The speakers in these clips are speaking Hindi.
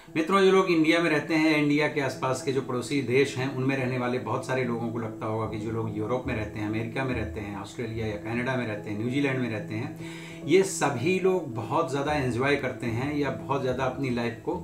मित्रों, जो लोग इंडिया में रहते हैं, इंडिया के आसपास के जो पड़ोसी देश हैं, उनमें रहने वाले बहुत सारे लोगों को लगता होगा कि जो लोग यूरोप में रहते हैं, अमेरिका में रहते हैं, ऑस्ट्रेलिया या कनाडा में रहते हैं, न्यूजीलैंड में रहते हैं, ये सभी लोग बहुत ज़्यादा एंजॉय करते हैं या बहुत ज़्यादा अपनी लाइफ को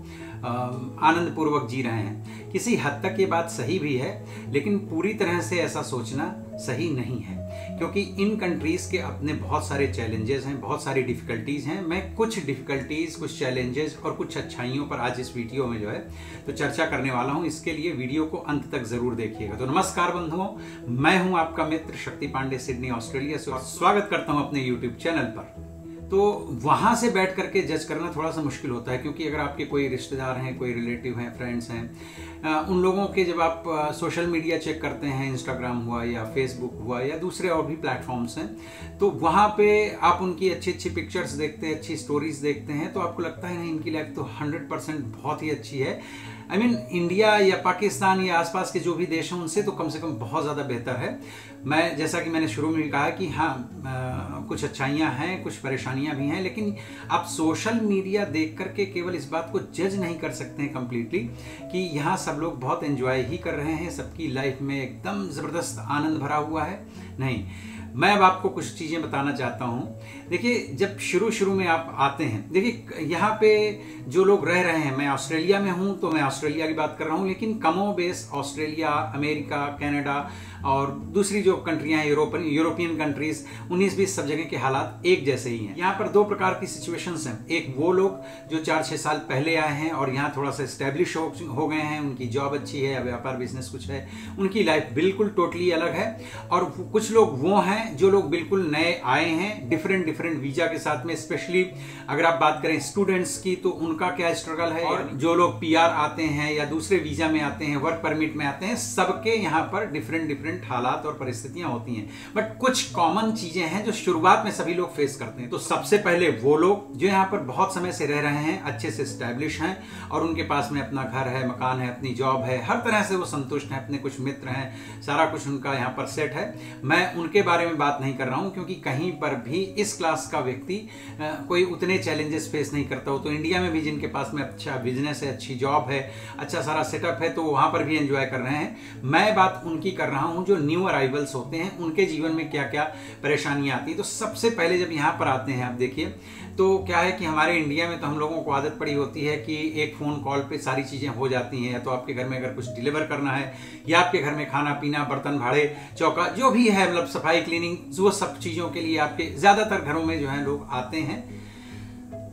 आनंदपूर्वक जी रहे हैं। किसी हद तक ये बात सही भी है, लेकिन पूरी तरह से ऐसा सोचना सही नहीं है, क्योंकि इन कंट्रीज़ के अपने बहुत सारे चैलेंजेस हैं, बहुत सारी डिफ़िकल्टीज़ हैं। मैं कुछ डिफ़िकल्टीज़, कुछ चैलेंजेस और कुछ अच्छाइयों पर आज इस वीडियो में जो है तो चर्चा करने वाला हूं। इसके लिए वीडियो को अंत तक ज़रूर देखिएगा। तो नमस्कार बंधुओं, मैं हूं आपका मित्र शक्ति पांडे, सिडनी ऑस्ट्रेलिया से, और स्वागत करता हूं अपने यूट्यूब चैनल पर। तो वहाँ से बैठ करके जज करना थोड़ा सा मुश्किल होता है, क्योंकि अगर आपके कोई रिश्तेदार हैं, कोई रिलेटिव हैं, फ्रेंड्स हैं, उन लोगों के जब आप सोशल मीडिया चेक करते हैं, इंस्टाग्राम हुआ या फेसबुक हुआ या दूसरे और भी प्लेटफॉर्म्स हैं, तो वहाँ पे आप उनकी अच्छी अच्छी पिक्चर्स देखते हैं, अच्छी स्टोरीज देखते हैं, तो आपको लगता है नहीं, इनकी लाइफ तो 100% बहुत ही अच्छी है। आई मीन इंडिया या पाकिस्तान या आसपास के जो भी देश हैं उनसे तो कम से कम बहुत ज़्यादा बेहतर है। मैं जैसा कि मैंने शुरू में कहा कि हाँ, कुछ अच्छाइयाँ हैं, कुछ परेशानियाँ भी हैं, लेकिन आप सोशल मीडिया देख करके केवल इस बात को जज नहीं कर सकते हैं कम्प्लीटली कि यहाँ सब लोग बहुत एंजॉय ही कर रहे हैं, सबकी लाइफ में एकदम ज़बरदस्त आनंद भरा हुआ है। नहीं, मैं अब आपको कुछ चीज़ें बताना चाहता हूँ। देखिए, जब शुरू में आप आते हैं, देखिए यहाँ पे जो लोग रह रहे हैं, मैं ऑस्ट्रेलिया में हूँ तो मैं ऑस्ट्रेलिया की बात कर रहा हूँ, लेकिन कमो बेस ऑस्ट्रेलिया, अमेरिका, कनाडा और दूसरी जो कंट्रियाँ हैं, यूरोपियन कंट्रीज, 19-20 सब जगह के हालात एक जैसे ही हैं। यहाँ पर दो प्रकार की सिचुएशंस हैं। एक वो लोग जो 4-6 साल पहले आए हैं और यहाँ थोड़ा सा स्टैब्लिश हो गए हैं, उनकी जॉब अच्छी है या व्यापार बिजनेस कुछ है, उनकी लाइफ बिल्कुल टोटली अलग है। और कुछ लोग वो हैं जो लोग बिल्कुल नए आए हैं, डिफरेंट वीजा के साथ में। स्पेशली अगर आप बात करें स्टूडेंट्स की, तो उनका क्या स्ट्रगल है, और जो लोग पीआर आते हैं या दूसरे वीजा में आते हैं, वर्क परमिट में आते हैं, सबके यहाँ पर डिफरेंट हालात और परिस्थितियां होती हैं। बट कुछ कॉमन चीजें हैं जो शुरुआत में सभी लोग फेस करते हैं। तो सबसे पहले वो लोग जो यहाँ पर बहुत समय से रह रहे हैं, अच्छे से स्टैब्लिश हैं और उनके पास में अपना घर है, मकान है, अपनी जॉब है, हर तरह से वो संतुष्ट हैं, अपने कुछ मित्र हैं, सारा कुछ उनका यहाँ पर सेट है। मैं उनके बारे में बात नहीं कर रहा हूं, क्योंकि कहीं पर भी इस क्लास का व्यक्ति कोई उतने चैलेंजेस फेस नहीं करता हो। तो इंडिया में भी जिनके पास में अच्छा बिजनेस है, अच्छी जॉब है, अच्छा सारा सेटअप है, तो वहां पर भी एंजॉय कर रहे हैं। मैं बात उनकी कर रहा हूं जो न्यू अराइवल्स होते हैं, उनके जीवन में क्या क्या परेशानियां आती है। तो सबसे पहले जब यहां पर आते हैं, आप देखिए, तो क्या है कि हमारे इंडिया में तो हम लोगों को आदत पड़ी होती है कि एक फ़ोन कॉल पे सारी चीज़ें हो जाती हैं। या तो आपके घर में अगर कुछ डिलीवर करना है, या आपके घर में खाना पीना, बर्तन भाड़े, चौका, जो भी है, मतलब सफाई, क्लीनिंग, वो सब चीज़ों के लिए आपके ज़्यादातर घरों में जो है लोग आते हैं,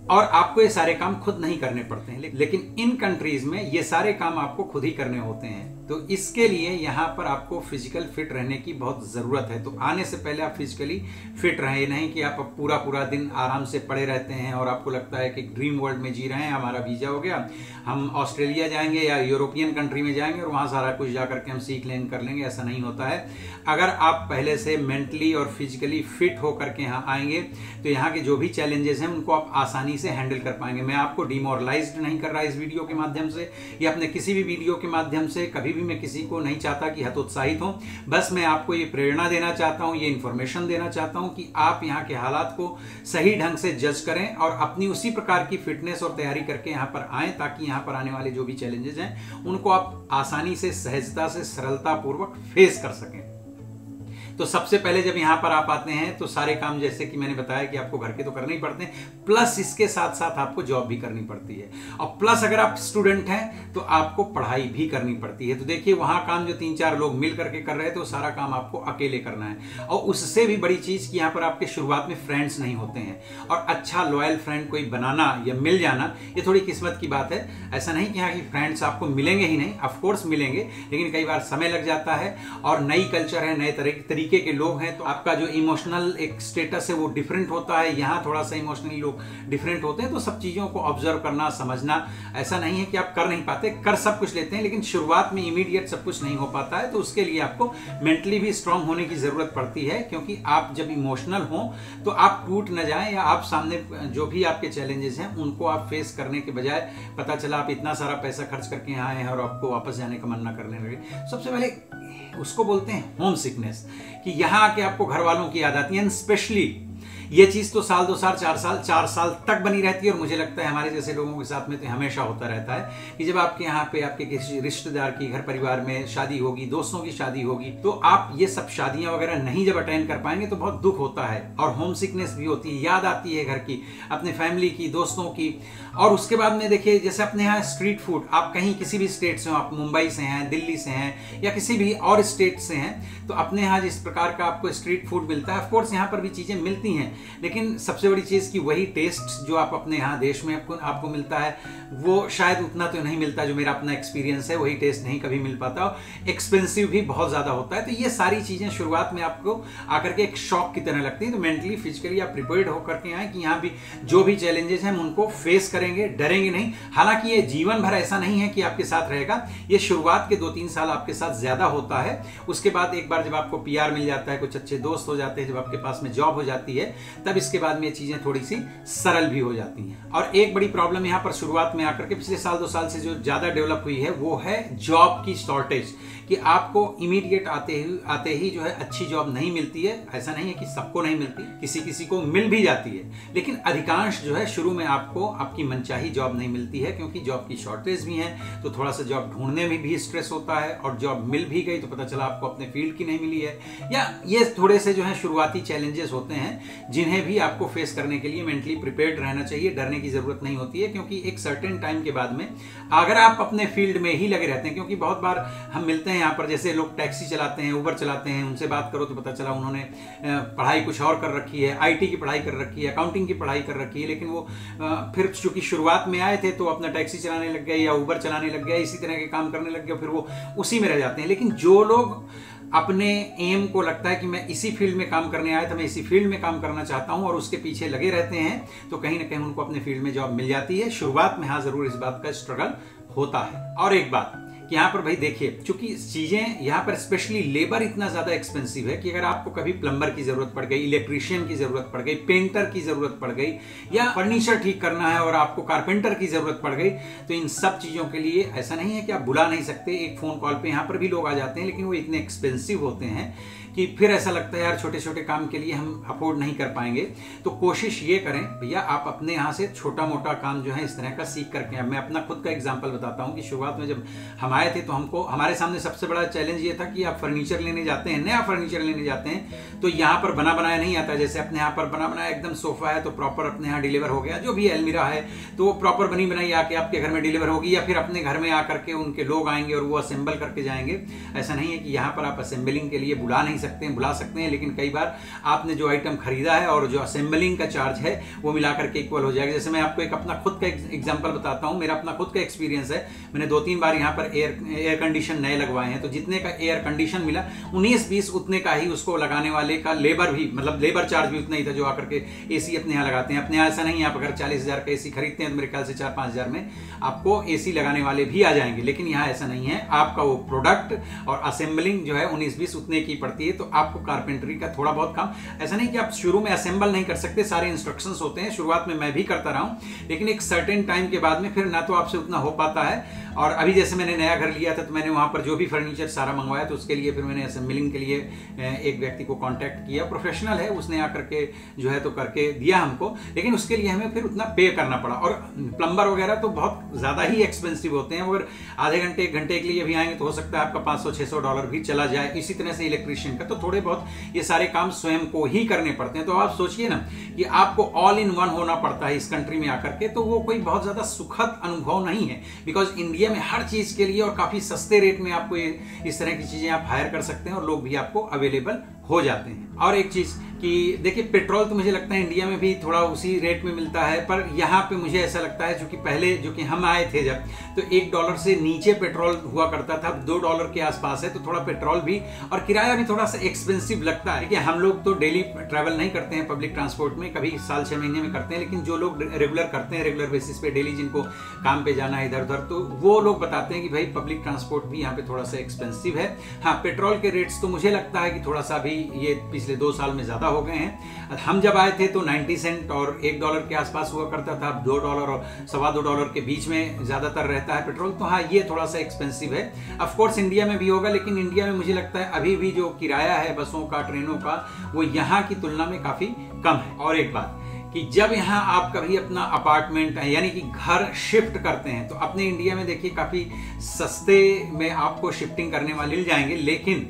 और आपको ये सारे काम खुद नहीं करने पड़ते हैं। लेकिन इन कंट्रीज में ये सारे काम आपको खुद ही करने होते हैं। तो इसके लिए यहाँ पर आपको फिजिकल फिट रहने की बहुत ज़रूरत है। तो आने से पहले आप फिजिकली फिट रहें, नहीं कि आप पूरा दिन आराम से पड़े रहते हैं और आपको लगता है कि ड्रीम वर्ल्ड में जी रहे हैं, हमारा वीज़ा हो गया, हम ऑस्ट्रेलिया जाएंगे या यूरोपियन कंट्री में जाएंगे और वहाँ सारा कुछ जा करके हम सीख लेंगे, कर लेंगे। ऐसा नहीं होता है। अगर आप पहले से मेंटली और फिजिकली फिट होकर के यहाँ आएंगे, तो यहाँ के जो भी चैलेंजेस हैं उनको आप आसानी से हैंडल कर पाएंगे। मैं आपको डिमोरलाइज्ड नहीं कर रहा इस वीडियो के माध्यम से या अपने किसी भी वीडियो के माध्यम से। कभी मैं किसी को नहीं चाहता कि हतोत्साहित हो, बस मैं आपको ये प्रेरणा देना चाहता हूँ, ये इन्फॉर्मेशन देना चाहता हूँ कि आप यहाँ के हालात को सही ढंग से जज करें और अपनी उसी प्रकार की फिटनेस और तैयारी करके यहाँ पर आएं, ताकि यहाँ पर आने वाले जो भी चैलेंजेस हैं उनको आप आसानी से, सहजता से, सरलता पूर्वक फेस कर सकें। तो सबसे पहले जब यहाँ पर आप आते हैं तो सारे काम, जैसे कि मैंने बताया कि आपको घर के तो करने ही पड़ते हैं, प्लस इसके साथ साथ आपको जॉब भी करनी पड़ती है, और प्लस अगर आप स्टूडेंट हैं तो आपको पढ़ाई भी करनी पड़ती है। तो देखिए, वहाँ काम जो 3-4 लोग मिल करके कर रहे हैं, तो सारा काम आपको अकेले करना है। और उससे भी बड़ी चीज़ कि यहाँ पर आपके शुरुआत में फ्रेंड्स नहीं होते हैं, और अच्छा लॉयल फ्रेंड कोई बनाना या मिल जाना, ये थोड़ी किस्मत की बात है। ऐसा नहीं कि यहाँ की फ्रेंड्स आपको मिलेंगे ही नहीं, ऑफकोर्स मिलेंगे, लेकिन कई बार समय लग जाता है और नई कल्चर है, नए तरीके के लोग हैं, तो आपका जो इमोशनल एक स्टेटस है वो डिफरेंट होता है। यहाँ थोड़ा सा इमोशनली लोग डिफरेंट होते हैं। तो सब चीज़ों को ऑब्जर्व करना, समझना, ऐसा नहीं है कि आप कर नहीं पाते, कर सब कुछ लेते हैं, लेकिन शुरुआत में इमीडिएट सब कुछ नहीं हो पाता है। तो उसके लिए आपको मेंटली भी स्ट्रांग होने की ज़रूरत पड़ती है, क्योंकि आप जब इमोशनल हो तो आप टूट न जाएं, या आप सामने जो भी आपके चैलेंजेस हैं उनको आप फेस करने के बजाय पता चला आप इतना सारा पैसा खर्च करके यहाँ आए हैं और आपको वापस जाने का मन ना करने लगे। सबसे पहले उसको बोलते हैं होम सिकनेस, कि यहाँ आके आपको घर वालों की याद आती है। स्पेशली ये चीज तो साल 2 साल 4 साल तक बनी रहती है। और मुझे लगता है हमारे जैसे लोगों के साथ में तो हमेशा होता रहता है कि जब आपके यहाँ पे आपके किसी रिश्तेदार की घर परिवार में शादी होगी, दोस्तों की शादी होगी, तो आप ये सब शादियां वगैरह नहीं जब अटेंड कर पाएंगे तो बहुत दुख होता है और होम सिकनेस भी होती है, याद आती है घर की, अपने फैमिली की, दोस्तों की। और उसके बाद में देखिए जैसे अपने यहाँ स्ट्रीट फूड, आप कहीं किसी भी स्टेट से हो, आप मुंबई से हैं, दिल्ली से हैं या किसी भी और स्टेट से हैं, तो अपने यहाँ जिस प्रकार का आपको स्ट्रीट फूड मिलता है, ऑफ कोर्स यहाँ पर भी चीजें मिलती हैं, लेकिन सबसे बड़ी चीज की वही टेस्ट जो आप अपने यहाँ देश में आपको मिलता है वो शायद उतना तो नहीं मिलता। जो मेरा अपना एक्सपीरियंस है वही टेस्ट नहीं कभी मिल पाता, एक्सपेंसिव भी बहुत ज्यादा होता है। तो ये सारी चीजें शुरुआत में आपको आकर के एक शॉक की तरह लगती है। तो मेंटली फिजिकली आप प्रिपेयर्ड होकर के आए कि यहाँ भी जो भी चैलेंजेस हैं हम उनको फेस करेंगे, डरेंगे नहीं। हालांकि ये जीवन भर ऐसा नहीं है कि आपके साथ रहेगा, ये शुरुआत के 2-3 साल आपके साथ ज्यादा होता है। उसके बाद एक बार जब आपको पीआर मिल जाता है, कुछ अच्छे दोस्त हो जाते हैं, जब आपके पास में जॉब हो जाती है, तब इसके बाद में ये चीजें थोड़ी सी सरल भी हो जाती हैं। और एक बड़ी प्रॉब्लम यहाँ पर शुरुआत में आकर के पिछले साल 2 साल से जो ज्यादा डेवलप हुई है वो है जॉब की शॉर्टेज, कि आपको इमीडिएट आते ही जो है अच्छी जॉब नहीं मिलती है। ऐसा नहीं है कि सबको नहीं मिलती, किसी किसी को मिल भी जाती है, लेकिन अधिकांश जो है शुरू में आपको आपकी मनचाही जॉब नहीं मिलती है, क्योंकि जॉब की शॉर्टेज भी है। तो थोड़ा सा जॉब ढूंढने में भी स्ट्रेस होता है, और जॉब मिल भी गई तो पता चला आपको अपने फील्ड की नहीं मिली है, या ये थोड़े से जो है शुरुआती चैलेंजेस होते हैं जिन्हें भी आपको फेस करने के लिए मेंटली प्रिपेयर्ड रहना चाहिए। डरने की जरूरत नहीं होती है, क्योंकि एक सर्टेन टाइम के बाद में अगर आप अपने फील्ड में ही लगे रहते हैं, क्योंकि बहुत बार हम मिलते हैं यहाँ पर, जैसे लोग टैक्सी चलाते हैं, उबर चलाते हैं, उनसे बात करो तो पता चला उन्होंने पढ़ाई कुछ और कर रखी है, आईटी की पढ़ाई कर रखी है, अकाउंटिंग की पढ़ाई कर रखी है, लेकिन वो फिर चूंकि शुरुआत में आए थे तो अपना टैक्सी चलाने लग गए या उबर चलाने लग गए, इसी तरह के काम करने लग गए, फिर वो उसी में रह जाते हैं। लेकिन जो लोग अपने एम को लगता है कि मैं इसी फील्ड में काम करने आया था, मैं इसी फील्ड में काम करना चाहता हूं, और उसके पीछे लगे रहते हैं, तो कहीं ना कहीं उनको अपने फील्ड में जॉब मिल जाती है। शुरुआत में हाँ जरूर इस बात का स्ट्रगल होता है। और एक बात कि यहाँ पर भाई देखिए, चूंकि चीजें यहाँ पर स्पेशली लेबर इतना ज्यादा एक्सपेंसिव है कि अगर आपको कभी प्लम्बर की जरूरत पड़ गई, इलेक्ट्रीशियन की जरूरत पड़ गई, पेंटर की जरूरत पड़ गई, या फर्नीचर ठीक करना है और आपको कारपेंटर की जरूरत पड़ गई, तो इन सब चीजों के लिए ऐसा नहीं है कि आप बुला नहीं सकते। एक फोन कॉल पे यहाँ पर भी लोग आ जाते हैं, लेकिन वो इतने एक्सपेंसिव होते हैं कि फिर ऐसा लगता है यार छोटे छोटे काम के लिए हम अफोर्ड नहीं कर पाएंगे। तो कोशिश ये करें भैया, आप अपने यहाँ से छोटा मोटा काम जो है इस तरह का सीख करके। अब मैं अपना खुद का एग्जांपल बताता हूँ कि शुरुआत में जब हम आए थे तो हमारे सामने सबसे बड़ा चैलेंज ये था कि आप फर्नीचर लेने जाते हैं, नया फर्नीचर लेने जाते हैं, तो यहाँ पर बना बनाया नहीं आता। जैसे अपने यहाँ पर बना बनाया एकदम सोफा है तो प्रॉपर अपने यहाँ डिलीवर हो गया, जो भी अलमीरा है तो वो प्रॉपर बनी बनाई आके आपके घर में डिलीवर होगी, या फिर अपने घर में आकर के उनके लोग आएंगे और वो असेंबल करके जाएंगे। ऐसा नहीं है कि यहाँ पर आप असेंबलिंग के लिए बुला नहीं सकते हैं, बुला सकते हैं, लेकिन कई बार आपने जो आइटम खरीदा है और जो असेंबलिंग का चार्ज है वो मिलाकर के इक्वल हो जाएगा। जैसे मैं आपको एक अपना खुद का एग्जांपल बताता हूं, मेरा अपना खुद का एक्सपीरियंस है। मैंने 2-3 बार यहाँ पर एयर कंडीशन नए लगवाए हैं, तो जितने का एयर कंडीशन मिला 19-20 उतने का ही उसको लगाने वाले का लेबर भी, मतलब लेबर चार्ज भी उतना ही था जो आकर के एसी अपने यहाँ लगाते हैं। अपने यहाँ ऐसा नहीं है, आप अगर 40,000 का एसी खरीदते हैं तो मेरे ख्याल से 4-5 हजार में आपको एसी लगाने वाले भी आ जाएंगे, लेकिन यहाँ ऐसा नहीं है। आपका वो प्रोडक्ट और असेंबलिंग जो है 19-20 उतने की पड़ती है। तो आपको कारपेंटरी का थोड़ा बहुत काम, ऐसा नहीं कि आप शुरू में असेंबल नहीं कर सकते, सारे इंस्ट्रक्शंस होते हैं। शुरुआत में मैं भी करता रहा हूं, लेकिन एक सर्टेन टाइम के बाद में फिर ना तो आपसे उतना हो पाता है। और अभी जैसे मैंने नया घर लिया था तो मैंने वहां पर जो भी फर्नीचर सारा मंगवाया, तो उसके लिए फिर मैंने असेंबलिंग के लिए एक व्यक्ति को कांटेक्ट किया, प्रोफेशनल है, उसने आकर के जो है तो करके दिया हमको, लेकिन उसके लिए हमें फिर उतना पे करना पड़ा। और प्लम्बर वगैरह तो बहुत ज्यादा ही एक्सपेंसिव होते हैं, अगर आधे घंटे 1 घंटे के लिए भी आएंगे तो हो सकता है आपका $500-600 भी चला जाए। इसी तरह से इलेक्ट्रीशियन का तो थोड़े बहुत ये सारे काम स्वयं को ही करने पड़ते हैं। तो आप सोचिए ना कि आपको ऑल इन वन होना पड़ता है इस कंट्री में आकर के, तो वो कोई बहुत ज्यादा सुखद अनुभव नहीं है। बिकॉज इंडिया में हर चीज के लिए और काफी सस्ते रेट में आपको इस तरह की चीजें आप हायर कर सकते हैं और लोग भी आपको अवेलेबल हो जाते हैं। और एक चीज कि देखिए, पेट्रोल तो मुझे लगता है इंडिया में भी थोड़ा उसी रेट में मिलता है, पर यहाँ पे मुझे ऐसा लगता है क्योंकि पहले जो कि हम आए थे जब, तो $1 से नीचे पेट्रोल हुआ करता था, $2 के आसपास है, तो थोड़ा पेट्रोल भी और किराया भी थोड़ा सा एक्सपेंसिव लगता है। कि हम लोग तो डेली ट्रैवल नहीं करते हैं पब्लिक ट्रांसपोर्ट में, कभी साल 6 महीने में करते हैं, लेकिन जो लोग रेगुलर करते हैं, रेगुलर बेसिस पे डेली जिनको काम पे जाना है इधर उधर, तो वो लोग बताते हैं कि भाई पब्लिक ट्रांसपोर्ट भी यहाँ पे थोड़ा सा एक्सपेंसिव है। हाँ, पेट्रोल के रेट्स तो मुझे लगता है कि थोड़ा सा भी ये पिछले 2 साल में ज्यादा हो गए हैं। हम जब आए थे तो 90 सेंट और $1 के आसपास हुआ करता था, $2 और $2.25 के बीच में ज्यादातर रहता है पेट्रोल। तो हाँ, ये थोड़ा सा एक्सपेंसिव है। ऑफ कोर्स इंडिया में भी होगा, लेकिन इंडिया में मुझे लगता है अभी भी जो किराया है बसों का, ट्रेनों का, वो यहाँ की तुलना में काफी कम है। और एक बात कि जब यहाँ आप कभी अपना अपार्टमेंट यानी कि घर शिफ्ट करते हैं तो अपने इंडिया में देखिए काफी सस्ते में आपको शिफ्टिंग करने वाले मिल जाएंगे, लेकिन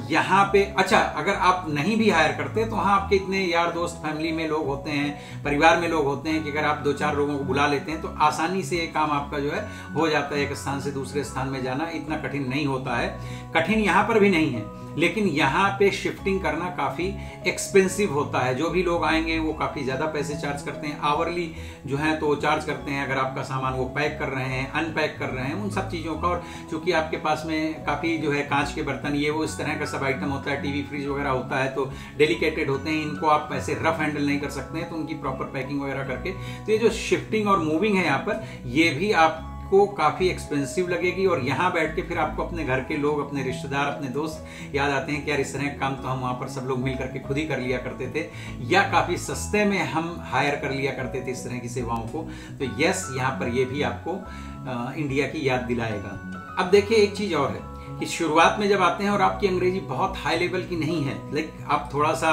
यहाँ पे अच्छा अगर आप नहीं भी हायर करते तो वहाँ आपके इतने यार दोस्त फैमिली में लोग होते हैं, परिवार में लोग होते हैं कि अगर आप 2-4 लोगों को बुला लेते हैं तो आसानी से ये काम आपका जो है हो जाता है। एक स्थान से दूसरे स्थान में जाना इतना कठिन नहीं होता है, कठिन यहाँ पर भी नहीं है, लेकिन यहाँ पे शिफ्टिंग करना काफी एक्सपेंसिव होता है। जो भी लोग आएंगे वो काफी ज्यादा पैसे चार्ज करते हैं, आवरली जो है तो चार्ज करते हैं। अगर आपका सामान वो पैक कर रहे हैं, अनपैक कर रहे हैं, उन सब चीजों का, और चूंकि आपके पास में काफी जो है कांच के बर्तन ये वो इस तरह का सब आइटम होता है, टीवी फ्रिज वगैरह होता है, तो डेलिकेटेड होते हैं, इनको आप ऐसे रफ हैंडल नहीं कर सकते हैं, तो उनकी प्रॉपर पैकिंग वगैरह करके, तो ये जो शिफ्टिंग और मूविंग है यहाँ पर ये भी आपको काफी एक्सपेंसिव लगेगी। और यहाँ बैठ के फिर आपको अपने घर के लोग, अपने रिश्तेदार, अपने दोस्त याद आते हैं कि यार इस तरह का काम तो हम वहां पर सब लोग मिल करके खुद ही कर लिया करते थे, या काफी सस्ते में हम हायर कर लिया करते थे इस तरह की सेवाओं को। तो यस, यहाँ पर ये भी आपको इंडिया की याद दिलाएगा। अब देखिए एक चीज और है कि शुरुआत में जब आते हैं और आपकी अंग्रेजी बहुत हाई लेवल की नहीं है, लाइक आप थोड़ा सा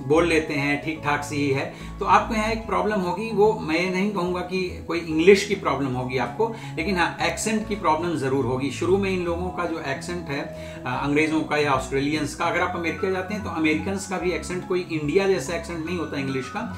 बोल लेते हैं, ठीक ठाक सी ही है, तो आपको यहाँ एक प्रॉब्लम होगी। वो मैं नहीं कहूंगा कि कोई इंग्लिश की प्रॉब्लम होगी आपको, लेकिन हाँ एक्सेंट की प्रॉब्लम जरूर होगी। शुरू में इन लोगों का जो एक्सेंट है अंग्रेजों का या ऑस्ट्रेलियंस का, अगर आप अमेरिका जाते हैं तो अमेरिकन का भी एक्सेंट कोई इंडिया जैसा एक्सेंट नहीं होता इंग्लिश का।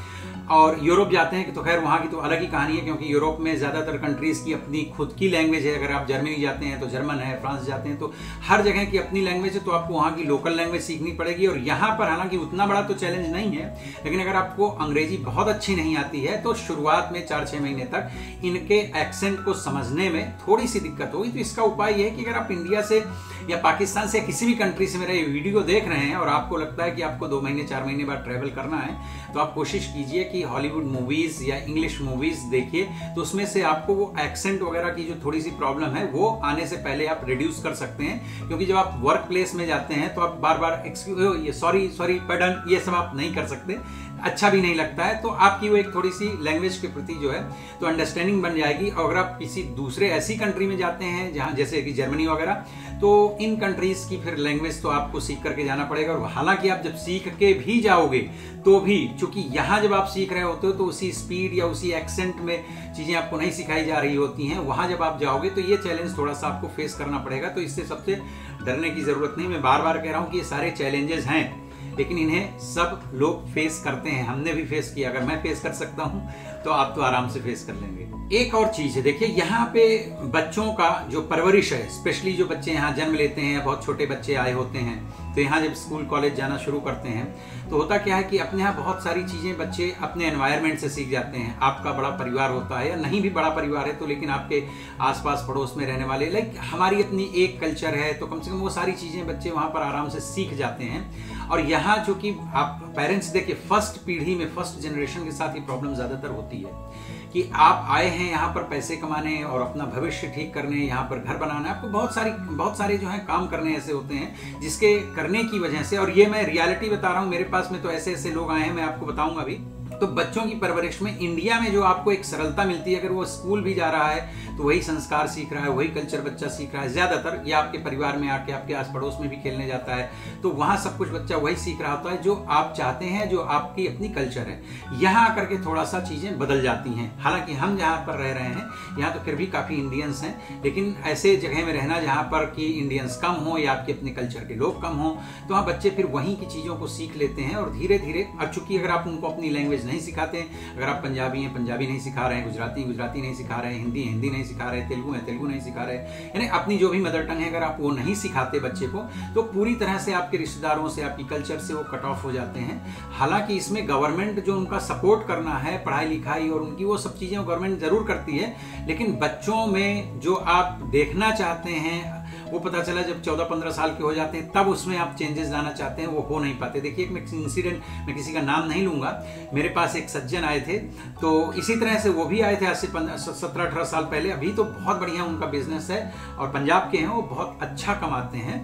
और यूरोप जाते हैं कि तो खैर वहाँ की तो अलग ही कहानी है, क्योंकि यूरोप में ज़्यादातर कंट्रीज़ की अपनी खुद की लैंग्वेज है। अगर आप जर्मनी जाते हैं तो जर्मन है, फ्रांस जाते हैं तो हर जगह की अपनी लैंग्वेज है, तो आपको वहाँ की लोकल लैंग्वेज सीखनी पड़ेगी। और यहाँ पर हालांकि उतना बड़ा तो चैलेंज नहीं है, लेकिन अगर आपको अंग्रेजी बहुत अच्छी नहीं आती है तो शुरुआत में 4-6 महीने तक इनके एक्सेंट को समझने में थोड़ी सी दिक्कत होगी। तो इसका उपाय यह है कि अगर आप इंडिया से या पाकिस्तान से किसी भी कंट्री से मेरा ये वीडियो देख रहे हैं और आपको लगता है कि आपको 2 महीने 4 महीने बाद ट्रैवल करना है, तो आप कोशिश कीजिए कि हॉलीवुड मूवीज या इंग्लिश मूवीज देखिए, तो उसमें से आपको वो एक्सेंट वगैरह की जो थोड़ी सी प्रॉब्लम है वो आने से पहले आप रिड्यूस कर सकते हैं। क्योंकि जब आप वर्क प्लेस में जाते हैं तो आप बार बार एक्सक्यूज, ये सॉरी पैडन, ये सब आप नहीं कर सकते, अच्छा भी नहीं लगता है। तो आपकी वो एक थोड़ी सी लैंग्वेज के प्रति जो है तो अंडरस्टैंडिंग बन जाएगी। और अगर आप किसी दूसरे ऐसी कंट्री में जाते हैं जहां जैसे कि जर्मनी वगैरह, तो इन कंट्रीज की फिर लैंग्वेज तो आपको सीख करके जाना पड़ेगा। और हालांकि आप जब सीख के भी जाओगे तो भी चूंकि यहाँ जब आप सीख रहे होते हो तो उसी स्पीड या उसी एक्सेंट में चीजें आपको नहीं सिखाई जा रही होती हैं, वहां जब आप जाओगे तो ये चैलेंज थोड़ा सा आपको फेस करना पड़ेगा। तो इससे सबसे डरने की जरूरत नहीं। मैं बार बार कह रहा हूं कि ये सारे चैलेंजेस हैं, लेकिन इन्हें सब लोग फेस करते हैं, हमने भी फेस किया। अगर मैं फेस कर सकता हूं तो आप तो आराम से फेस कर लेंगे। एक और चीज है, देखिए यहाँ पे बच्चों का जो परवरिश है, स्पेशली जो बच्चे यहाँ जन्म लेते हैं, बहुत छोटे बच्चे आए होते हैं, तो यहाँ जब स्कूल कॉलेज जाना शुरू करते हैं तो होता क्या है कि अपने यहाँ बहुत सारी चीजें बच्चे अपने एनवायरनमेंट से सीख जाते हैं। आपका बड़ा परिवार होता है या नहीं भी बड़ा परिवार है तो, लेकिन आपके आसपास पड़ोस में रहने वाले, लाइक हमारी अपनी एक कल्चर है, तो कम से कम वो सारी चीजें बच्चे वहां पर आराम से सीख जाते हैं। और यहाँ चूंकि आप पेरेंट्स देखिए फर्स्ट पीढ़ी में, फर्स्ट जनरेशन के साथ ही प्रॉब्लम ज्यादातर होती है कि आप आए हैं यहाँ पर पैसे कमाने और अपना भविष्य ठीक करने, यहाँ पर घर बनाना, आपको बहुत सारे जो है काम करने ऐसे होते हैं जिसके करने की वजह से, और ये मैं रियलिटी बता रहा हूँ, मेरे पास में तो ऐसे ऐसे लोग आए हैं, मैं आपको बताऊंगा अभी। तो बच्चों की परवरिश में इंडिया में जो आपको एक सरलता मिलती है, अगर वो स्कूल भी जा रहा है तो वही संस्कार सीख रहा है, वही कल्चर बच्चा सीख रहा है ज्यादातर, या आपके परिवार में आके आपके आस पड़ोस में भी खेलने जाता है तो वहां सब कुछ बच्चा वही सीख रहा होता है जो आप चाहते हैं, जो आपकी अपनी कल्चर है। यहाँ आकर के थोड़ा सा चीजें बदल जाती हैं। हालांकि हम जहाँ पर रह रहे हैं यहाँ तो फिर भी काफी इंडियंस हैं, लेकिन ऐसे जगह में रहना जहाँ पर कि इंडियंस कम हो या आपके अपने कल्चर के लोग कम हो, तो वहाँ बच्चे फिर वहीं की चीजों को सीख लेते हैं। और धीरे धीरे, अब चूंकि अगर आप उनको अपनी लैंग्वेज नहीं सिखाते, अगर आप पंजाबी हैं पंजाबी नहीं सिखा रहे हैं, गुजराती नहीं सिखा रहे हैं, हिंदी नहीं सिखा रहे, तेलुगु नहीं सिखा रहे, यानी अपनी जो भी मदर टंग है अगर आप वो नहीं सिखाते बच्चे को, तो पूरी तरह से आपके रिश्तेदारों से, आपकी कल्चर से वो कट ऑफ हो जाते हैं। हालांकि इसमें गवर्नमेंट जो उनका सपोर्ट करना है, पढ़ाई लिखाई और उनकी वो सब चीजें गवर्नमेंट जरूर करती है, लेकिन बच्चों में जो आप देखना चाहते हैं वो पता चला जब 14-15 साल के हो जाते हैं तब उसमें आप चेंजेस लाना चाहते हैं, वो हो नहीं पाते। देखिए एक इंसिडेंट, मैं किसी का नाम नहीं लूंगा, मेरे पास एक सज्जन आए थे, तो इसी तरह से वो भी आए थे आज से 17-18 साल पहले। अभी तो बहुत बढ़िया उनका बिजनेस है और पंजाब के हैं, वो बहुत अच्छा कमाते हैं।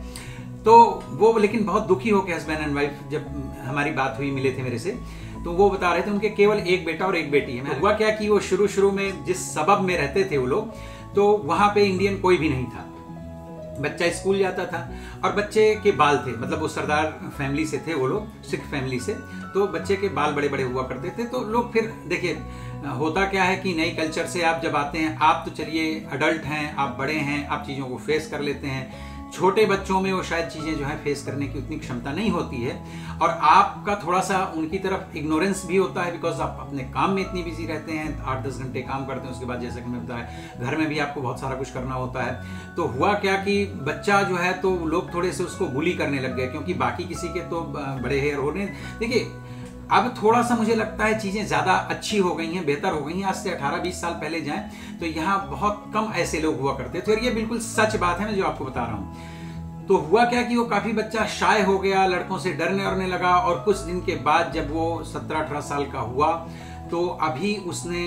तो वो लेकिन बहुत दुखी हो के हस्बैंड एंड वाइफ, जब हमारी बात हुई, मिले थे मेरे से, तो वो बता रहे थे उनके केवल एक बेटा और एक बेटी है। हुआ क्या कि वो शुरू में जिस सबब में रहते थे वो लोग, तो वहां पे इंडियन कोई भी नहीं था, बच्चा स्कूल जाता था और बच्चे के बाल थे, मतलब वो सरदार फैमिली से थे, वो लोग सिख फैमिली से, तो बच्चे के बाल बड़े बड़े हुआ करते थे। तो लोग फिर देखिए होता क्या है कि नई कल्चर से आप जब आते हैं, आप तो चलिए अडल्ट हैं, आप बड़े हैं, आप चीज़ों को फेस कर लेते हैं। छोटे बच्चों में वो शायद चीज़ें जो है फेस करने की उतनी क्षमता नहीं होती है और आपका थोड़ा सा उनकी तरफ इग्नोरेंस भी होता है, बिकॉज आप अपने काम में इतनी बिजी रहते हैं, 8-10 घंटे काम करते हैं, उसके बाद जैसे कि मैंने बताया घर में भी आपको बहुत सारा कुछ करना होता है। तो हुआ क्या कि बच्चा जो है तो लोग थोड़े से उसको बुली करने लग गए, क्योंकि बाकी किसी के तो बड़े हेयर होने, देखिए अब थोड़ा सा मुझे लगता है चीज़ें ज़्यादा अच्छी हो गई हैं, बेहतर हो गई हैं। आज से 18-20 साल पहले जाएं तो यहाँ बहुत कम ऐसे लोग हुआ करते थे, और ये बिल्कुल सच बात है मैं जो आपको बता रहा हूँ। तो हुआ क्या कि वो काफ़ी बच्चा शाय हो गया, लड़कों से डरने वरने लगा, और कुछ दिन के बाद जब वो 17-18 साल का हुआ तो अभी उसने,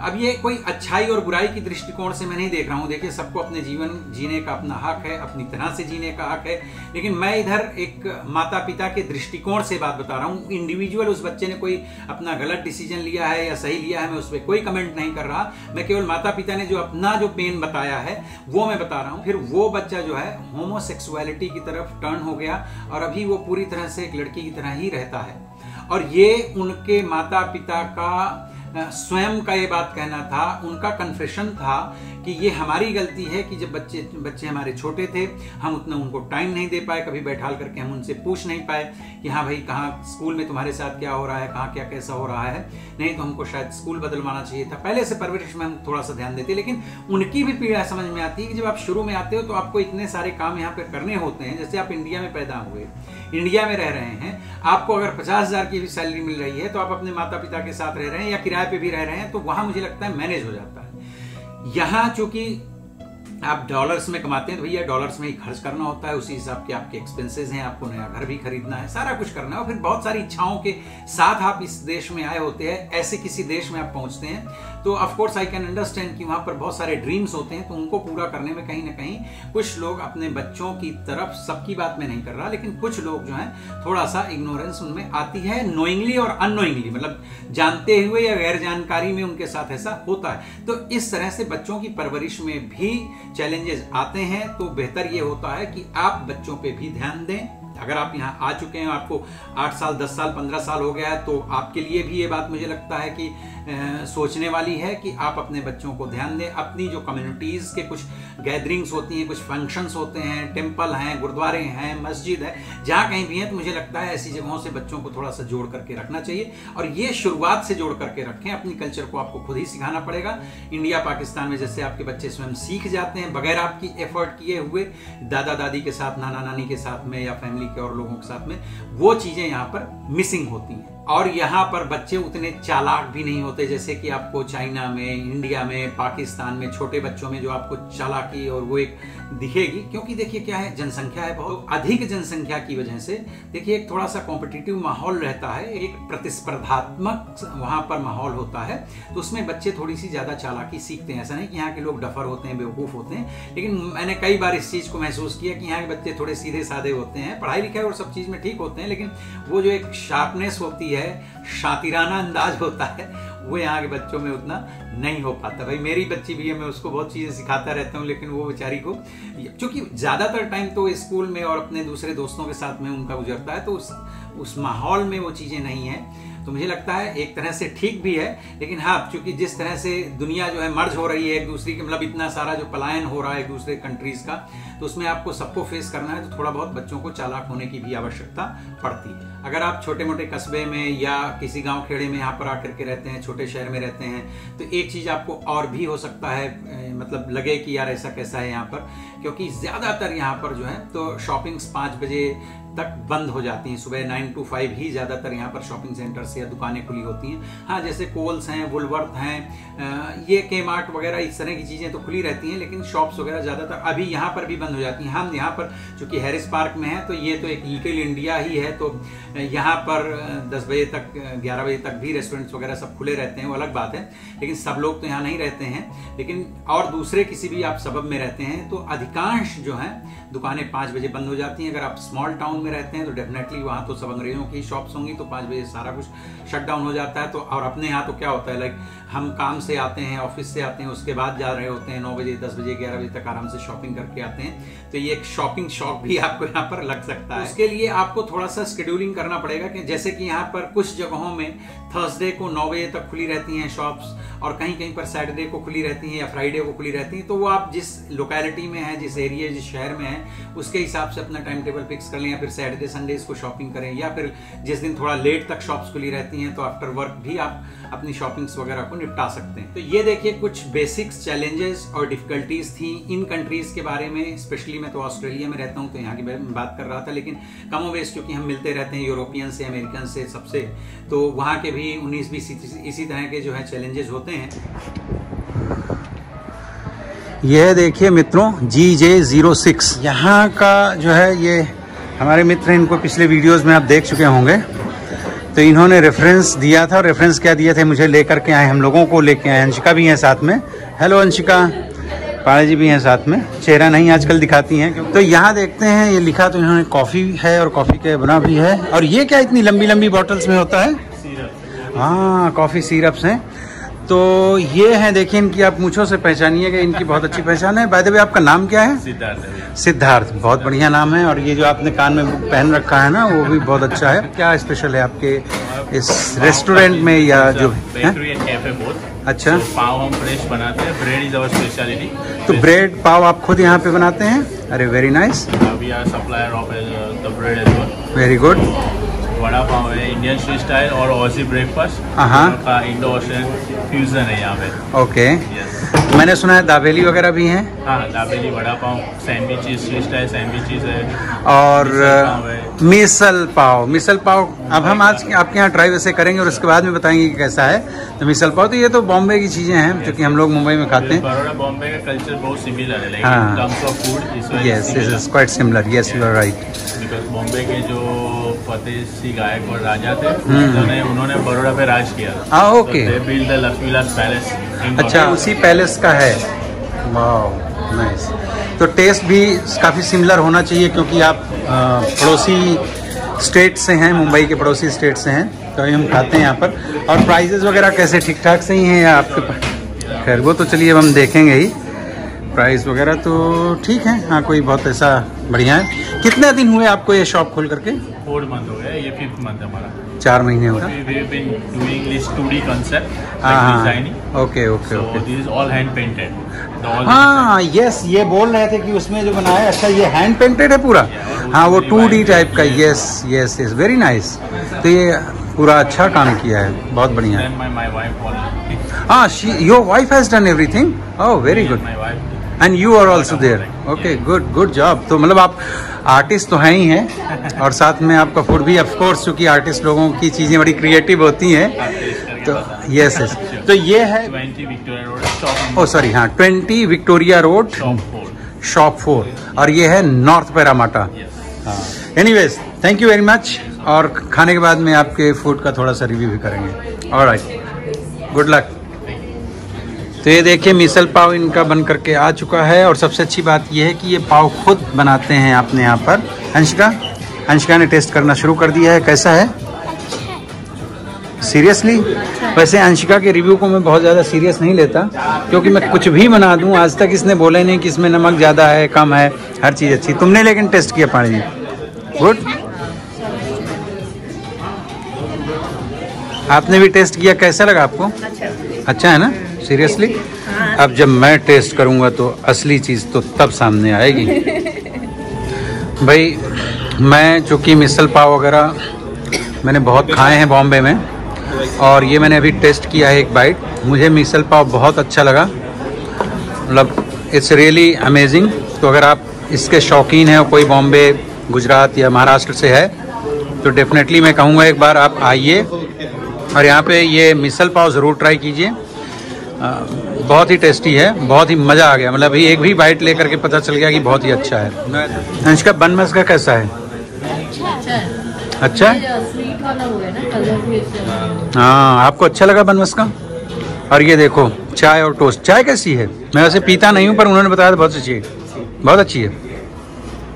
अब ये कोई अच्छाई और बुराई की दृष्टिकोण से मैं नहीं देख रहा हूँ, देखिए सबको अपने जीवन जीने का अपना हक है, अपनी तरह से जीने का हक है, लेकिन मैं इधर एक माता पिता के दृष्टिकोण से बात बता रहा हूँ। इंडिविजुअल उस बच्चे ने कोई अपना गलत डिसीजन लिया है या सही लिया है, मैं उस पर कोई कमेंट नहीं कर रहा, मैं केवल माता पिता ने जो अपना जो पेन बताया है वो मैं बता रहा हूँ। फिर वो बच्चा जो है होमोसेक्सुअलिटी की तरफ टर्न हो गया और अभी वो पूरी तरह से एक लड़की की तरह ही रहता है, और ये उनके माता पिता का स्वयं का ये बात कहना था, उनका कन्फेशन था कि ये हमारी गलती है कि जब बच्चे हमारे छोटे थे हम उतना उनको टाइम नहीं दे पाए, कभी बैठाल करके हम उनसे पूछ नहीं पाए कि हाँ भाई कहाँ स्कूल में तुम्हारे साथ क्या हो रहा है, कहाँ क्या कैसा हो रहा है, नहीं तो हमको शायद स्कूल बदलवाना चाहिए था। पहले से परवरिश में हम थोड़ा सा ध्यान देते, लेकिन उनकी भी पीड़ा समझ में आती है कि जब आप शुरू में आते हो तो आपको इतने सारे काम यहाँ पे करने होते हैं। जैसे आप इंडिया में पैदा हुए, इंडिया में रह रहे हैं, आपको अगर 50,000 की भी सैलरी मिल रही है तो आप अपने माता पिता के साथ रह रहे हैं या किराए पे भी रह रहे हैं, तो वहां मुझे लगता है मैनेज हो जाता है। यहां चूंकि आप डॉलर्स में कमाते हैं तो भैया डॉलर्स में ही खर्च करना होता है, उसी हिसाब के आपके एक्सपेंसेस हैं, आपको नया घर भी खरीदना है, सारा कुछ करना है, और फिर बहुत सारी इच्छाओं के साथ आप इस देश में आए होते हैं। ऐसे किसी देश में आप पहुंचते हैं तो of course I can understand कि वहां पर बहुत सारे ड्रीम्स होते हैं, तो उनको पूरा करने में कहीं ना कहीं कुछ लोग अपने बच्चों की तरफ, सबकी बात मैं नहीं कर रहा, लेकिन कुछ लोग जो हैं थोड़ा सा इग्नोरेंस उनमें आती है, नोइंगली और अननोइंगली, मतलब जानते हुए या गैर जानकारी में उनके साथ ऐसा होता है। तो इस तरह से बच्चों की परवरिश में भी चैलेंजेस आते हैं, तो बेहतर ये होता है कि आप बच्चों पे भी ध्यान दें। अगर आप यहाँ आ चुके हैं, आपको 8 साल 10 साल 15 साल हो गया है, तो आपके लिए भी ये बात मुझे लगता है कि सोचने वाली है कि आप अपने बच्चों को ध्यान दें। अपनी जो कम्युनिटीज़ के कुछ गैदरिंग्स होती हैं, कुछ फंक्शंस होते हैं, टेम्पल हैं, गुरुद्वारे हैं, मस्जिद है, जहाँ कहीं भी हैं, तो मुझे लगता है ऐसी जगहों से बच्चों को थोड़ा सा जोड़ करके रखना चाहिए, और ये शुरुआत से जोड़ करके रखें। अपनी कल्चर को आपको खुद ही सिखाना पड़ेगा। इंडिया पाकिस्तान में जैसे आपके बच्चे स्वयं सीख जाते हैं बगैर आपकी एफर्ट किए हुए, दादा दादी के साथ, नाना नानी के साथ में या फैमिली के और लोगों के साथ में, वो चीजें यहाँ पर मिसिंग होती हैं। और यहाँ पर बच्चे उतने चालाक भी नहीं होते जैसे कि आपको चाइना में, इंडिया में, पाकिस्तान में छोटे बच्चों में जो आपको चालाकी और वो एक दिखेगी, क्योंकि देखिए क्या है, जनसंख्या है, बहुत अधिक जनसंख्या की वजह से देखिए एक थोड़ा सा कॉम्पिटिटिव माहौल रहता है, एक प्रतिस्पर्धात्मक वहाँ पर माहौल होता है, तो उसमें बच्चे थोड़ी सी ज़्यादा चालाकी सीखते हैं। ऐसा नहीं कि यहाँ के लोग डफर होते हैं, बेवकूफ़ होते हैं, लेकिन मैंने कई बार इस चीज़ को महसूस किया कि यहाँ के बच्चे थोड़े सीधे साधे होते हैं, पढ़ाई लिखाई और सब चीज़ में ठीक होते हैं, लेकिन वो जो एक शार्पनेस होती है, शातिराना अंदाज होता है, वो यहाँ के बच्चों में उतना नहीं हो पाता। भाई मेरी बच्ची भी है, मैं उसको बहुत चीज़ें सिखाता रहता हूँ, लेकिन वो बेचारी को, क्योंकि ज़्यादातर टाइम तो स्कूल में और अपने दूसरे दोस्तों के साथ में उनका गुजरता है, तो उस माहौल में वो चीज़ें नहीं हैं। तो मुझे लगता है एक तरह से ठीक भी है, लेकिन हाँ, क्योंकि जिस तरह से दुनिया जो है मर्ज हो रही है एक दूसरे की, मतलब इतना सारा जो पलायन हो रहा है एक दूसरे कंट्रीज का, तो उसमें आपको सबको फेस करना है, तो थोड़ा बहुत बच्चों को चालाक होने की भी आवश्यकता पड़ती है। अगर आप छोटे मोटे कस्बे में या किसी गांव खेड़े में यहाँ पर आकर के रहते हैं, छोटे शहर में रहते हैं, तो एक चीज़ आपको और भी हो सकता है, मतलब लगे कि यार ऐसा कैसा है यहाँ पर, क्योंकि ज़्यादातर यहाँ पर जो है तो शॉपिंग्स 5 बजे तक बंद हो जाती हैं, सुबह 9 to 5 ही ज़्यादातर यहाँ पर शॉपिंग सेंटर्स या दुकानें खुली होती हैं। हाँ, जैसे कोल्स हैं, वुलवर्थ हैं, ये के मार्ट वगैरह इस तरह की चीज़ें तो खुली रहती हैं, लेकिन शॉप्स वगैरह ज़्यादातर अभी यहाँ पर भी बंद हो जाती हैं। हम यहाँ पर चूँकि हैरिस पार्क में है, तो ये तो एक लिटिल इंडिया ही है, तो यहाँ पर 10 बजे तक, 11 बजे तक भी रेस्टोरेंट्स वगैरह सब खुले रहते हैं, वो अलग बात है, लेकिन सब लोग तो यहाँ नहीं रहते हैं। लेकिन और दूसरे किसी भी आप सबब में रहते हैं तो अधिकांश जो हैं दुकानें 5 बजे बंद हो जाती हैं। अगर आप स्मॉल टाउन हांगकांग में रहते हैं तो डेफिनेटली वहाँ तो सब अंग्रेजों की शॉप्स होंगी, तो 5 बजे सारा कुछ शट डाउन हो जाता है। तो और अपने यहाँ तो क्या होता है, लाइक हम काम से आते हैं, ऑफिस से आते हैं, उसके बाद जा रहे होते हैं 9 बजे 10 बजे 11 बजे तक आराम से शॉपिंग करके आते हैं। तो ये एक शॉपिंग शॉप भी आपको यहाँ पर लग सकता है। उसके लिए आपको थोड़ा सा शेड्यूलिंग करना पड़ेगा कि जैसे कि यहाँ पर कुछ जगहों में थर्सडे को 9 बजे तक खुली रहती हैं शॉप्स, और कहीं कहीं पर सैटरडे को खुली रहती हैं या फ्राइडे को खुली रहती हैं। तो वो आप जिस लोकेलिटी में है, जिस एरिया जिस शहर में है, उसके हिसाब से अपना टाइम टेबल फिक्स कर लें, या फिर सैटरडे संडे को शॉपिंग करें, या फिर जिस दिन थोड़ा लेट तक शॉप्स खुली रहती हैं तो आफ्टर वर्क भी आप अपनी शॉपिंग्स वगैरह को निपटा सकते हैं। तो ये देखिए कुछ बेसिक्स चैलेंजेस और डिफिकल्टीज थी इन कंट्रीज के बारे में। स्पेशली मैं तो ऑस्ट्रेलिया में रहता हूँ तो यहाँ की बात कर रहा था, लेकिन कमो बेश क्योंकि हम मिलते रहते हैं यूरोपियन से, अमेरिकन से, सबसे, तो वहाँ के भी 19-20 इसी तरह के जो है चैलेंजेस होते हैं। यह देखिए मित्रों GJ06 यहाँ का जो है, ये हमारे मित्र, इनको पिछले वीडियोस में आप देख चुके होंगे। तो इन्होंने रेफरेंस दिया था, और रेफरेंस क्या दिए थे, मुझे लेकर के आए, हम लोगों को लेके आए। अंशिका भी हैं साथ में। हेलो अंशिका, पाड़े जी भी हैं साथ में, चेहरा नहीं आजकल दिखाती हैं। तो यहाँ देखते हैं, ये लिखा तो इन्होंने कॉफ़ी है और कॉफ़ी के बना भी है। और ये क्या इतनी लंबी लंबी बॉटल्स में होता है? हाँ, कॉफ़ी सिरप्स हैं। तो ये हैं, देखिए इनकी आप मूंछों से पहचानिएगा, इनकी बहुत अच्छी पहचान है। बाय द वे आपका नाम क्या है? सिद्धार्थ। सिद्धार्थ, बहुत बढ़िया नाम है। और ये जो आपने कान में पहन रखा है ना, वो भी बहुत अच्छा है। क्या स्पेशल है आपके इस रेस्टोरेंट में या जो है? अच्छा, पाव हम फ्रेश बनाते हैं, ब्रेड इज आवर स्पेशलिटी। तो ब्रेड पाव आप खुद यहाँ पे बनाते हैं? अरे very nice. We are supplier of the bread as well. Very good. Vada pav है, इंडियन स्ट्रीट स्टाइल और ऑसी ब्रेकफास्ट का इंडो ऑस्ट्रेलियन फ्यूजन है यहाँ पे। ओके, मैंने सुना है दाबेली वगैरह भी हैं। हाँ, dabeli, vada pav, sandwiches, street style sandwiches है, और मिसल पाव। मिसल पाव अब हम आज आपके यहाँ ट्राई वैसे करेंगे और उसके बाद में बताएंगे कि कैसा है। तो मिसल पाव, तो ये तो बॉम्बे की चीजें हैं क्योंकि हम लोग मुंबई में खाते हैं। बड़ौदा बॉम्बे का कल्चर बहुत सिमिलर है, हाँ, terms of food. Yes, this is quite similar. Yes, you are right. Because Bombay के जो फतेह सिंह गायकवाड़ राजा थे, उन्होंने बड़ौदा पे राज किया था। Okay, Lakshmi Vilas palace. अच्छा, उसी पैलेस का है। Wow, nice. तो टेस्ट भी काफ़ी सिमिलर होना चाहिए क्योंकि आप पड़ोसी स्टेट से हैं, मुंबई के पड़ोसी स्टेट से हैं, तो हम खाते हैं यहाँ पर। और प्राइजेस वगैरह कैसे, ठीक ठाक सही हैं या आपके पास? खैर वो तो चलिए अब हम देखेंगे ही। प्राइस वगैरह तो ठीक है, हाँ, कोई बहुत ऐसा बढ़िया है। कितने दिन हुए आपको ये शॉप खोल करके? 4 मंथ हो गया, ये 5th मंथ हमारा। 4 महीने हो गए। Okay okay okay. हाँ, यस, ये बोल रहे थे कि उसमें जो बनाया, अच्छा ये हैंड पेंटेड है पूरा? हाँ, वो 2D टाइप का। Yes yes yes, very nice. तो ये पूरा अच्छा काम किया है, बहुत बढ़िया है। हाँ, your wife has done everything. Oh, very good. And you are also there. Okay, good good job. तो मतलब आप आर्टिस्ट तो हैं ही हैं, और साथ में आपका फूड भी, ऑफ कोर्स, क्योंकि आर्टिस्ट लोगों की चीज़ें बड़ी क्रिएटिव होती हैं। तो यस यस, तो ये है 20 विक्टोरिया रोड, ओ सॉरी, हाँ, 20 विक्टोरिया रोड, शॉप 4, और ये है north Parramatta. Anyways, thank you very much. और खाने के बाद में आपके फूड का थोड़ा सा रिव्यू भी करेंगे। Alright, good luck. तो ये देखिए मिसल पाव इनका बन करके आ चुका है, और सबसे अच्छी बात ये है कि ये पाव खुद बनाते हैं अपने यहाँ पर। अंशिका ने टेस्ट करना शुरू कर दिया है। कैसा है? सीरियसली? वैसे अंशिका के रिव्यू को मैं बहुत ज़्यादा सीरियस नहीं लेता, क्योंकि मैं कुछ भी बना दूं, आज तक इसने बोला नहीं कि इसमें नमक ज़्यादा है, कम है, हर चीज़ अच्छी। तुमने लेकिन टेस्ट किया पानी जी? गुड। आपने भी टेस्ट किया, कैसा लगा आपको? अच्छा है ना? सीरियसली? अब जब मैं टेस्ट करूंगा तो असली चीज़ तो तब सामने आएगी। भाई, मैं चूँकि मिसल पाव वगैरह मैंने बहुत खाए हैं बॉम्बे में, और ये मैंने अभी टेस्ट किया है एक बाइट। मुझे मिसल पाव बहुत अच्छा लगा, मतलब इट्स रियली अमेजिंग। तो अगर आप इसके शौकीन हैं और कोई बॉम्बे, गुजरात या महाराष्ट्र से है, तो डेफिनेटली मैं कहूँगा एक बार आप आइए और यहाँ पे ये मिसल पाव ज़रूर ट्राई कीजिए। बहुत ही टेस्टी है, बहुत ही मज़ा आ गया। मतलब एक भी बाइट लेकर के पता चल गया कि बहुत ही अच्छा है। अंशिका, बन मस्का कैसा है? अच्छा है? हाँ, आपको अच्छा लगा बन मस्का? और ये देखो चाय और टोस्ट। चाय कैसी है? मैं वैसे पीता नहीं हूँ, पर उन्होंने बताया बहुत अच्छी है, बहुत अच्छी है।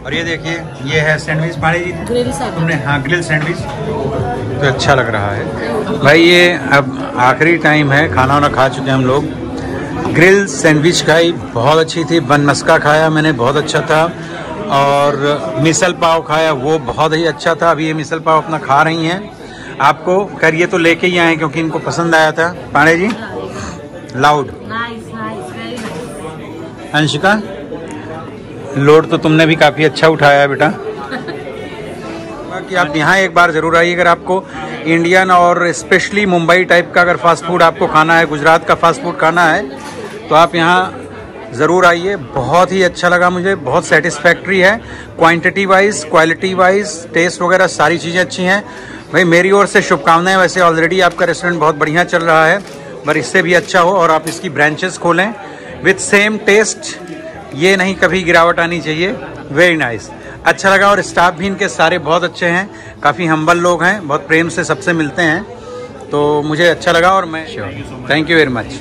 और ये देखिए ये है सैंडविच पानी जी ग्रिल सैंडविच। तुमने, हाँ ग्रिल सैंडविच तो अच्छा लग रहा है भाई। ये अब आखिरी टाइम है, खाना वाना खा चुके हैं हम लोग। ग्रिल सैंडविच खाई, बहुत अच्छी थी। बन मस्का खाया मैंने, बहुत अच्छा था। और मिसल पाव खाया, वो बहुत ही अच्छा था। अभी ये मिसल पाव अपना खा रही हैं। आपको खैर ये तो लेके ही आए क्योंकि इनको पसंद आया था। पांडे जी लाउड। अंशिका लोड तो तुमने भी काफ़ी अच्छा उठाया है बेटा। कि आप यहाँ एक बार ज़रूर आइए अगर आपको इंडियन और स्पेशली मुंबई टाइप का अगर फास्ट फूड आपको खाना है, गुजरात का फास्ट फूड खाना है, तो आप यहाँ ज़रूर आइए। बहुत ही अच्छा लगा मुझे, बहुत सेटिस्फैक्ट्री है। Quantity wise, quality wise, taste वगैरह सारी चीज़ें अच्छी हैं। भाई मेरी ओर से शुभकामनाएं। वैसे ऑलरेडी आपका रेस्टोरेंट बहुत बढ़िया चल रहा है, पर इससे भी अच्छा हो और आप इसकी ब्रांचेस खोलें विथ सेम टेस्ट। ये नहीं कभी गिरावट आनी चाहिए। वेरी नाइस, अच्छा लगा। और स्टाफ भी इनके सारे बहुत अच्छे हैं, काफ़ी हम्बल लोग हैं, बहुत प्रेम से सबसे मिलते हैं, तो मुझे अच्छा लगा। और मैं thank you very much.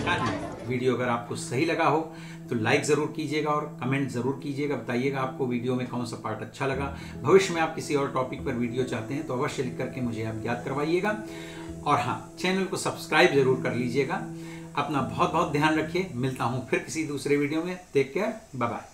Video अगर आपको सही लगा हो तो लाइक ज़रूर कीजिएगा और कमेंट ज़रूर कीजिएगा, बताइएगा आपको वीडियो में कौन सा पार्ट अच्छा लगा। भविष्य में आप किसी और टॉपिक पर वीडियो चाहते हैं तो अवश्य लिख करके मुझे आप याद करवाइएगा। और हाँ, चैनल को सब्सक्राइब जरूर कर लीजिएगा। अपना बहुत बहुत ध्यान रखिए। मिलता हूँ फिर किसी दूसरे वीडियो में। Take care, bye bye.